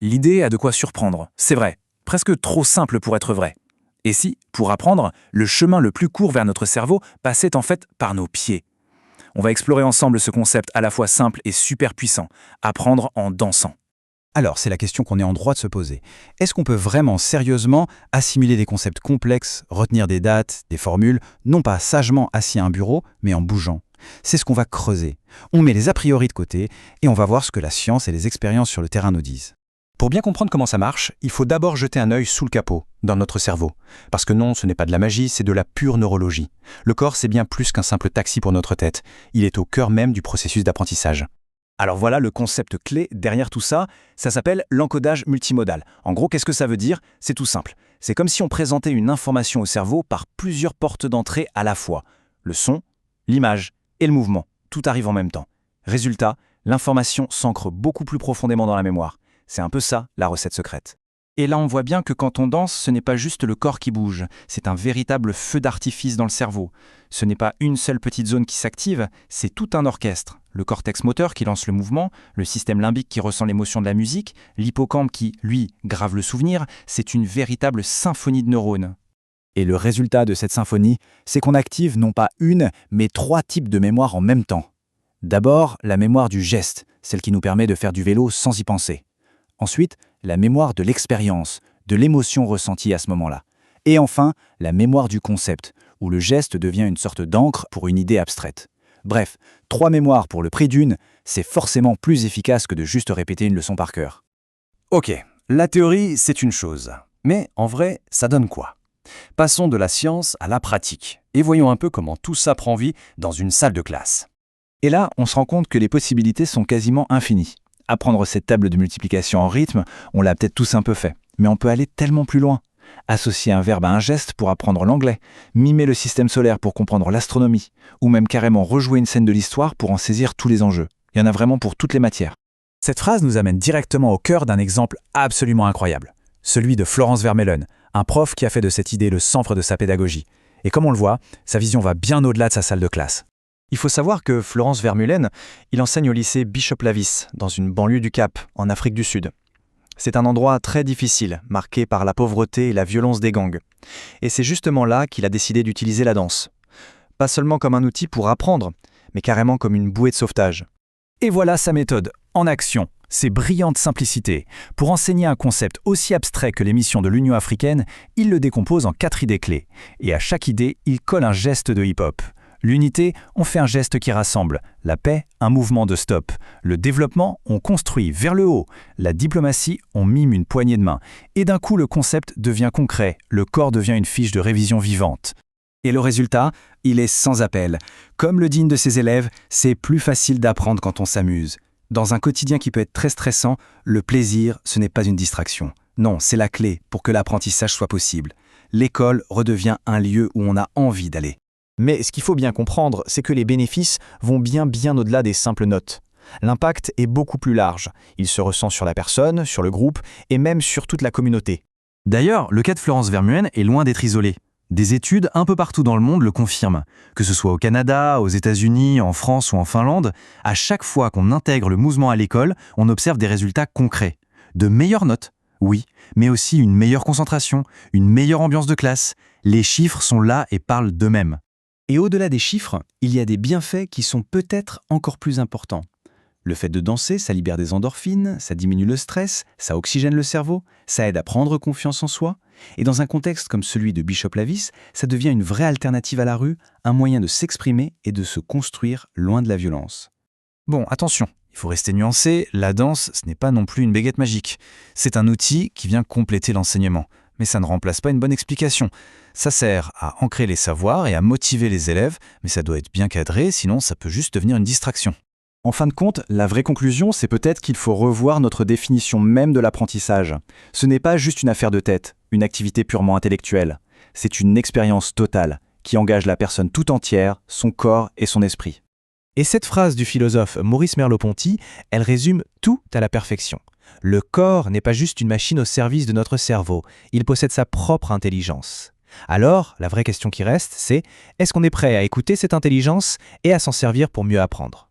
L'idée a de quoi surprendre, c'est vrai, presque trop simple pour être vrai. Et si, pour apprendre, le chemin le plus court vers notre cerveau passait en fait par nos pieds? On va explorer ensemble ce concept à la fois simple et super puissant, apprendre en dansant. Alors, c'est la question qu'on est en droit de se poser. Est-ce qu'on peut vraiment sérieusement assimiler des concepts complexes, retenir des dates, des formules, non pas sagement assis à un bureau, mais en bougeant? C'est ce qu'on va creuser. On met les a priori de côté et on va voir ce que la science et les expériences sur le terrain nous disent. Pour bien comprendre comment ça marche, il faut d'abord jeter un œil sous le capot, dans notre cerveau. Parce que non, ce n'est pas de la magie, c'est de la pure neurologie. Le corps, c'est bien plus qu'un simple taxi pour notre tête. Il est au cœur même du processus d'apprentissage. Alors voilà le concept clé derrière tout ça, ça s'appelle l'encodage multimodal. En gros, qu'est-ce que ça veut dire? C'est tout simple. C'est comme si on présentait une information au cerveau par plusieurs portes d'entrée à la fois. Le son, l'image et le mouvement. Tout arrive en même temps. Résultat, l'information s'ancre beaucoup plus profondément dans la mémoire. C'est un peu ça, la recette secrète. Et là, on voit bien que quand on danse, ce n'est pas juste le corps qui bouge, c'est un véritable feu d'artifice dans le cerveau. Ce n'est pas une seule petite zone qui s'active, c'est tout un orchestre. Le cortex moteur qui lance le mouvement, le système limbique qui ressent l'émotion de la musique, l'hippocampe qui, lui, grave le souvenir, c'est une véritable symphonie de neurones. Et le résultat de cette symphonie, c'est qu'on active non pas une, mais 3 types de mémoire en même temps. D'abord, la mémoire du geste, celle qui nous permet de faire du vélo sans y penser. Ensuite, la mémoire de l'expérience, de l'émotion ressentie à ce moment-là. Et enfin, la mémoire du concept, où le geste devient une sorte d'encre pour une idée abstraite. Bref, 3 mémoires pour le prix d'une, c'est forcément plus efficace que de juste répéter une leçon par cœur. Ok, la théorie, c'est une chose. Mais en vrai, ça donne quoi? Passons de la science à la pratique, et voyons un peu comment tout ça prend vie dans une salle de classe. Et là, on se rend compte que les possibilités sont quasiment infinies. Apprendre cette table de multiplication en rythme, on l'a peut-être tous un peu fait. Mais on peut aller tellement plus loin. Associer un verbe à un geste pour apprendre l'anglais, mimer le système solaire pour comprendre l'astronomie, ou même carrément rejouer une scène de l'histoire pour en saisir tous les enjeux. Il y en a vraiment pour toutes les matières. Cette phrase nous amène directement au cœur d'un exemple absolument incroyable. Celui de Florence Vermeulen, un prof qui a fait de cette idée le centre de sa pédagogie. Et comme on le voit, sa vision va bien au-delà de sa salle de classe. Il faut savoir que Florence Vermeulen, il enseigne au lycée Bishop Lavis, dans une banlieue du Cap, en Afrique du Sud. C'est un endroit très difficile, marqué par la pauvreté et la violence des gangs. Et c'est justement là qu'il a décidé d'utiliser la danse. Pas seulement comme un outil pour apprendre, mais carrément comme une bouée de sauvetage. Et voilà sa méthode, en action. Ses brillantes simplicités. Pour enseigner un concept aussi abstrait que les missions de l'Union africaine, il le décompose en 4 idées clés. Et à chaque idée, il colle un geste de hip-hop. L'unité, on fait un geste qui rassemble. La paix, un mouvement de stop. Le développement, on construit vers le haut. La diplomatie, on mime une poignée de main. Et d'un coup, le concept devient concret. Le corps devient une fiche de révision vivante. Et le résultat, il est sans appel. Comme le dit une de ses élèves, c'est plus facile d'apprendre quand on s'amuse. Dans un quotidien qui peut être très stressant, le plaisir, ce n'est pas une distraction. Non, c'est la clé pour que l'apprentissage soit possible. L'école redevient un lieu où on a envie d'aller. Mais ce qu'il faut bien comprendre, c'est que les bénéfices vont bien au-delà des simples notes. L'impact est beaucoup plus large. Il se ressent sur la personne, sur le groupe et même sur toute la communauté. D'ailleurs, le cas de Florence Vermeulen est loin d'être isolé. Des études un peu partout dans le monde le confirment. Que ce soit au Canada, aux États-Unis, en France ou en Finlande, à chaque fois qu'on intègre le mouvement à l'école, on observe des résultats concrets. De meilleures notes, oui, mais aussi une meilleure concentration, une meilleure ambiance de classe. Les chiffres sont là et parlent d'eux-mêmes. Et au-delà des chiffres, il y a des bienfaits qui sont peut-être encore plus importants. Le fait de danser, ça libère des endorphines, ça diminue le stress, ça oxygène le cerveau, ça aide à prendre confiance en soi. Et dans un contexte comme celui de Bishop Lavis, ça devient une vraie alternative à la rue, un moyen de s'exprimer et de se construire loin de la violence. Bon, attention, il faut rester nuancé, la danse, ce n'est pas non plus une baguette magique. C'est un outil qui vient compléter l'enseignement. Mais ça ne remplace pas une bonne explication. Ça sert à ancrer les savoirs et à motiver les élèves, mais ça doit être bien cadré, sinon ça peut juste devenir une distraction. En fin de compte, la vraie conclusion, c'est peut-être qu'il faut revoir notre définition même de l'apprentissage. Ce n'est pas juste une affaire de tête, une activité purement intellectuelle. C'est une expérience totale, qui engage la personne tout entière, son corps et son esprit. Et cette phrase du philosophe Maurice Merleau-Ponty, elle résume tout à la perfection. Le corps n'est pas juste une machine au service de notre cerveau, il possède sa propre intelligence. Alors, la vraie question qui reste, c'est est-ce qu'on est prêt à écouter cette intelligence et à s'en servir pour mieux apprendre ?